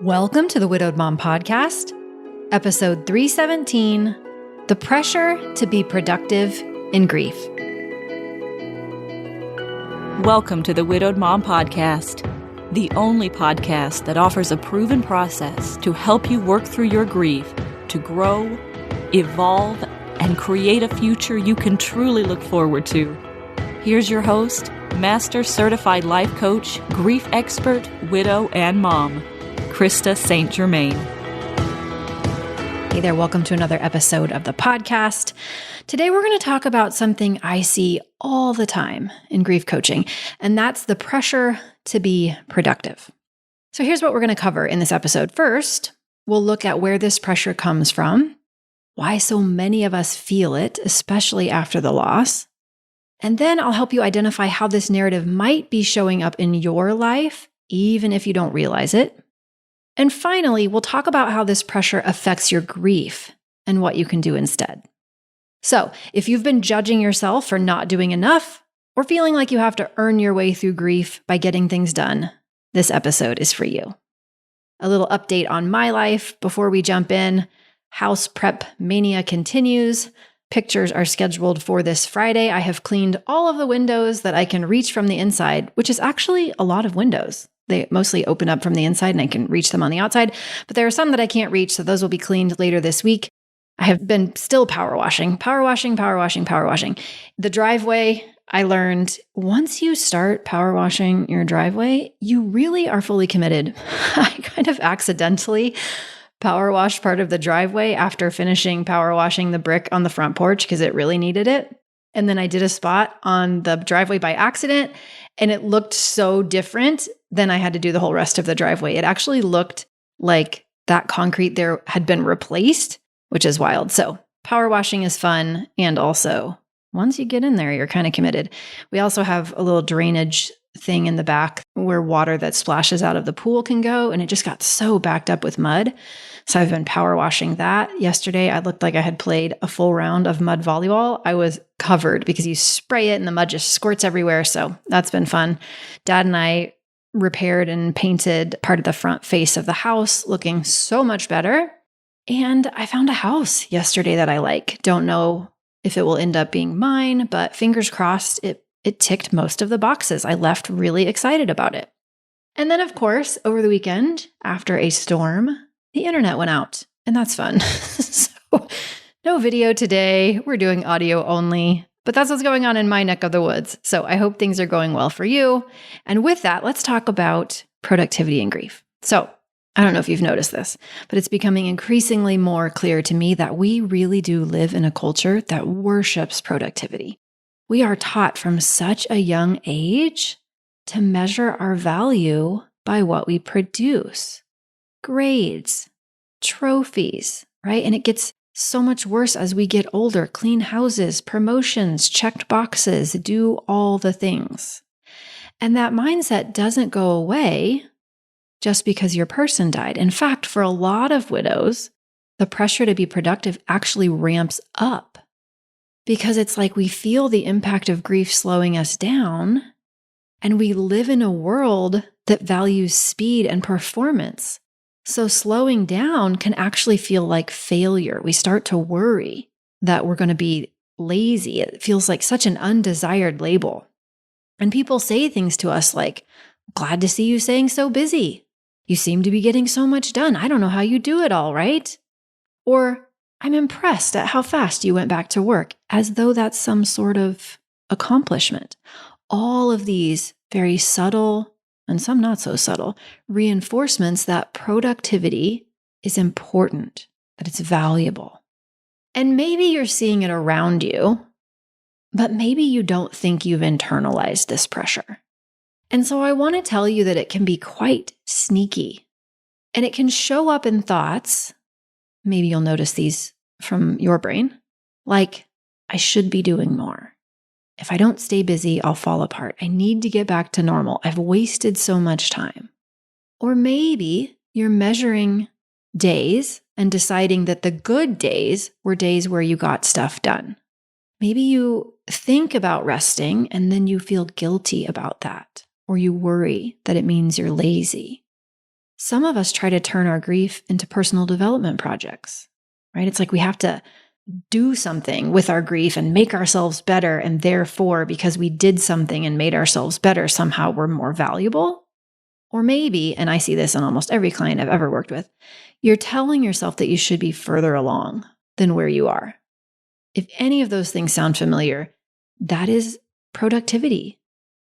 Welcome to the Widowed Mom Podcast, episode 317, The Pressure to be Productive in Grief. Welcome to the Widowed Mom Podcast, the only podcast that offers a proven process to help you work through your grief, to grow, evolve, and create a future you can truly look forward to. Here's your host, Master Certified Life Coach, Grief Expert, Widow, and Mom, Krista St-Germain. Hey there, welcome to another episode of the podcast. Today we're going to talk about something I see all the time in grief coaching, and that's the pressure to be productive. So here's what we're going to cover in this episode. First, we'll look at where this pressure comes from, why so many of us feel it, especially after the loss. And then I'll help you identify how this narrative might be showing up in your life, even if you don't realize it. And finally, we'll talk about how this pressure affects your grief and what you can do instead. So, if you've been judging yourself for not doing enough or feeling like you have to earn your way through grief by getting things done, this episode is for you. A little update on my life before we jump in. House prep mania continues. Pictures are scheduled for this Friday. I have cleaned all of the windows that I can reach from the inside, which is actually a lot of windows. They mostly open up from the inside and I can reach them on the outside, but there are some that I can't reach, so those will be cleaned later this week. I have been still power washing. The driveway, I learned once you start power washing your driveway, you really are fully committed. I kind of accidentally power washed part of the driveway after finishing power washing the brick on the front porch because it really needed it. And then I did a spot on the driveway by accident, and it looked so different than I had to do the whole rest of the driveway. It actually looked like that concrete there had been replaced, which is wild. So power washing is fun. And also, once you get in there, you're kind of committed. We also have a little drainage thing in the back where water that splashes out of the pool can go. And it just got so backed up with mud. So I've been power washing that. Yesterday, I looked like I had played a full round of mud volleyball. I was covered because you spray it and the mud just squirts everywhere. So that's been fun. Dad and I repaired and painted part of the front face of the house, looking so much better. And I found a house yesterday that I like. Don't know if it will end up being mine, but fingers crossed, it ticked most of the boxes. I left really excited about it. And then, of course, over the weekend, after a storm, the internet went out, and that's fun. So no video today. We're doing audio only, but that's what's going on in my neck of the woods. So I hope things are going well for you. And with that, let's talk about productivity and grief. So I don't know if you've noticed this, but it's becoming increasingly more clear to me that we really do live in a culture that worships productivity. We are taught from such a young age to measure our value by what we produce. Grades, trophies, right? And it gets so much worse as we get older. Clean houses, promotions, checked boxes, do all the things. And that mindset doesn't go away just because your person died. In fact, for a lot of widows, the pressure to be productive actually ramps up because it's like we feel the impact of grief slowing us down, and we live in a world that values speed and performance. So slowing down can actually feel like failure. We start to worry that we're going to be lazy. It feels like such an undesired label. And people say things to us like, "Glad to see you staying so busy. You seem to be getting so much done. I don't know how you do it all, right?" Or, "I'm impressed at how fast you went back to work," as though that's some sort of accomplishment. All of these very subtle, and some not so subtle, reinforcements that productivity is important, that it's valuable. And maybe you're seeing it around you, but maybe you don't think you've internalized this pressure. And so I want to tell you that it can be quite sneaky, and it can show up in thoughts. Maybe you'll notice these from your brain, like, "I should be doing more. If I don't stay busy, I'll fall apart. I need to get back to normal. I've wasted so much time." Or maybe you're measuring days and deciding that the good days were days where you got stuff done. Maybe you think about resting and then you feel guilty about that, or you worry that it means you're lazy. Some of us try to turn our grief into personal development projects, right? It's like we have to do something with our grief and make ourselves better. And therefore, because we did something and made ourselves better, somehow we're more valuable. Or maybe, and I see this in almost every client I've ever worked with, you're telling yourself that you should be further along than where you are. If any of those things sound familiar, that is productivity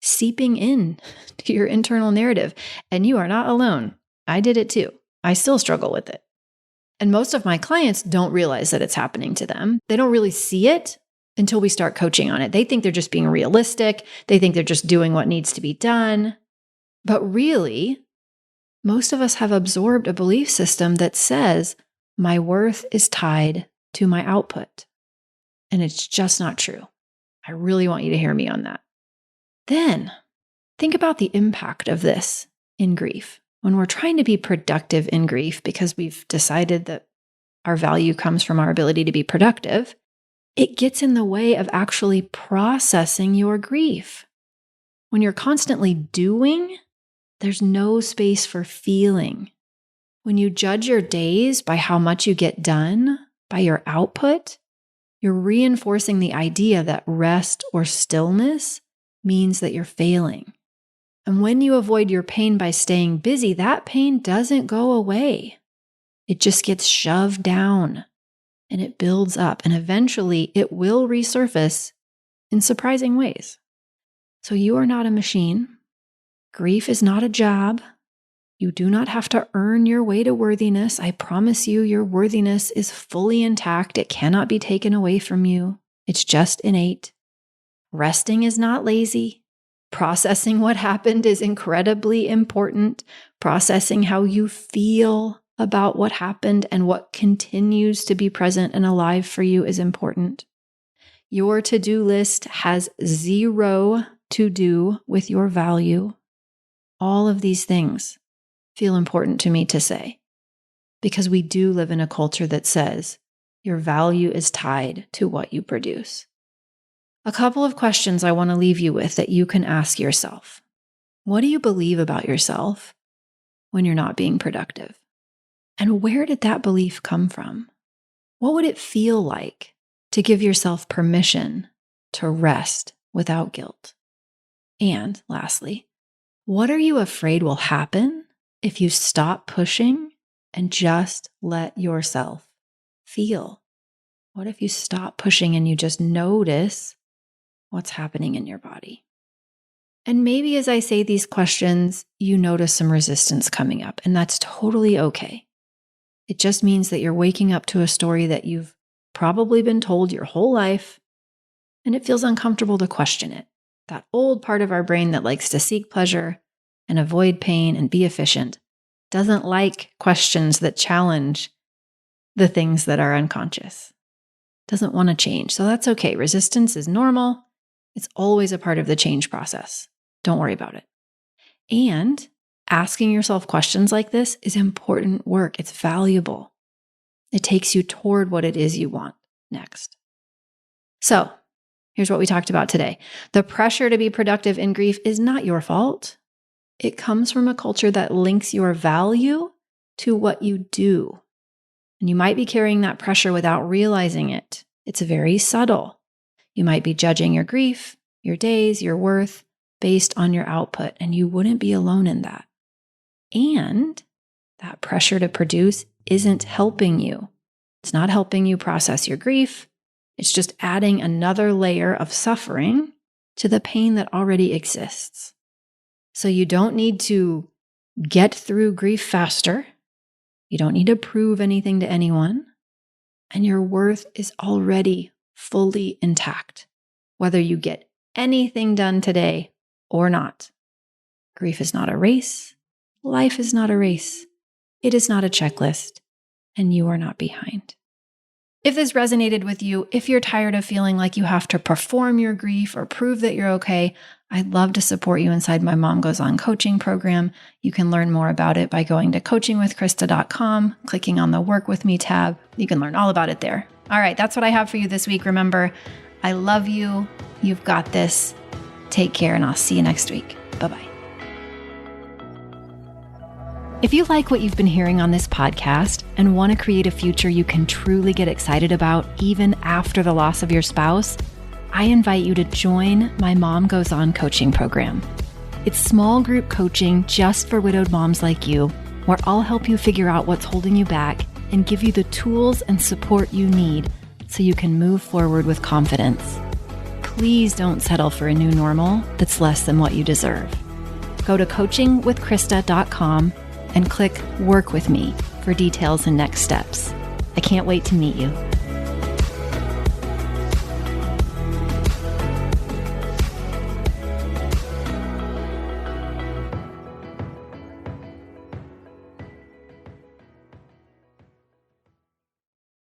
seeping in to your internal narrative. And you are not alone. I did it too. I still struggle with it. And most of my clients don't realize that it's happening to them. They don't really see it until we start coaching on it. They think they're just being realistic. They think they're just doing what needs to be done. But really, most of us have absorbed a belief system that says my worth is tied to my output. And it's just not true. I really want you to hear me on that. Then think about the impact of this in grief. When we're trying to be productive in grief because we've decided that our value comes from our ability to be productive, it gets in the way of actually processing your grief. When you're constantly doing, there's no space for feeling. When you judge your days by how much you get done, by your output, you're reinforcing the idea that rest or stillness means that you're failing. And when you avoid your pain by staying busy, that pain doesn't go away. It just gets shoved down and it builds up, and eventually it will resurface in surprising ways. So you are not a machine. Grief is not a job. You do not have to earn your way to worthiness. I promise you, your worthiness is fully intact. It cannot be taken away from you. It's just innate. Resting is not lazy. Processing what happened is incredibly important. Processing how you feel about what happened and what continues to be present and alive for you is important. Your to-do list has zero to do with your value. All of these things feel important to me to say because we do live in a culture that says your value is tied to what you produce. A couple of questions I want to leave you with that you can ask yourself. What do you believe about yourself when you're not being productive? And where did that belief come from? What would it feel like to give yourself permission to rest without guilt? And lastly, what are you afraid will happen if you stop pushing and just let yourself feel? What if you stop pushing and you just notice what's happening in your body? And maybe as I say these questions, you notice some resistance coming up, and that's totally okay. It just means that you're waking up to a story that you've probably been told your whole life, and it feels uncomfortable to question it. That old part of our brain that likes to seek pleasure and avoid pain and be efficient doesn't like questions that challenge the things that are unconscious. Doesn't want to change. So that's okay. Resistance is normal. It's always a part of the change process. Don't worry about it. And asking yourself questions like this is important work. It's valuable. It takes you toward what it is you want next. So here's what we talked about today. The pressure to be productive in grief is not your fault. It comes from a culture that links your value to what you do. And you might be carrying that pressure without realizing it. It's very subtle. You might be judging your grief, your days, your worth based on your output, and you wouldn't be alone in that. And that pressure to produce isn't helping you. It's not helping you process your grief. It's just adding another layer of suffering to the pain that already exists. So you don't need to get through grief faster. You don't need to prove anything to anyone. And your worth is already fully intact, whether you get anything done today or not. Grief is not a race. Life is not a race. It is not a checklist, and you are not behind. If this resonated with you, if you're tired of feeling like you have to perform your grief or prove that you're okay, I'd love to support you inside my Mom Goes On coaching program. You can learn more about it by going to coachingwithkrista.com, clicking on the Work With Me tab. You can learn all about it there. All right, that's what I have for you this week. Remember, I love you. You've got this. Take care, and I'll see you next week. Bye-bye. If you like what you've been hearing on this podcast and want to create a future you can truly get excited about even after the loss of your spouse, I invite you to join my Mom Goes On coaching program. It's small group coaching just for widowed moms like you, where I'll help you figure out what's holding you back and give you the tools and support you need so you can move forward with confidence. Please don't settle for a new normal that's less than what you deserve. Go to coachingwithkrista.com and click Work With Me for details and next steps. I can't wait to meet you.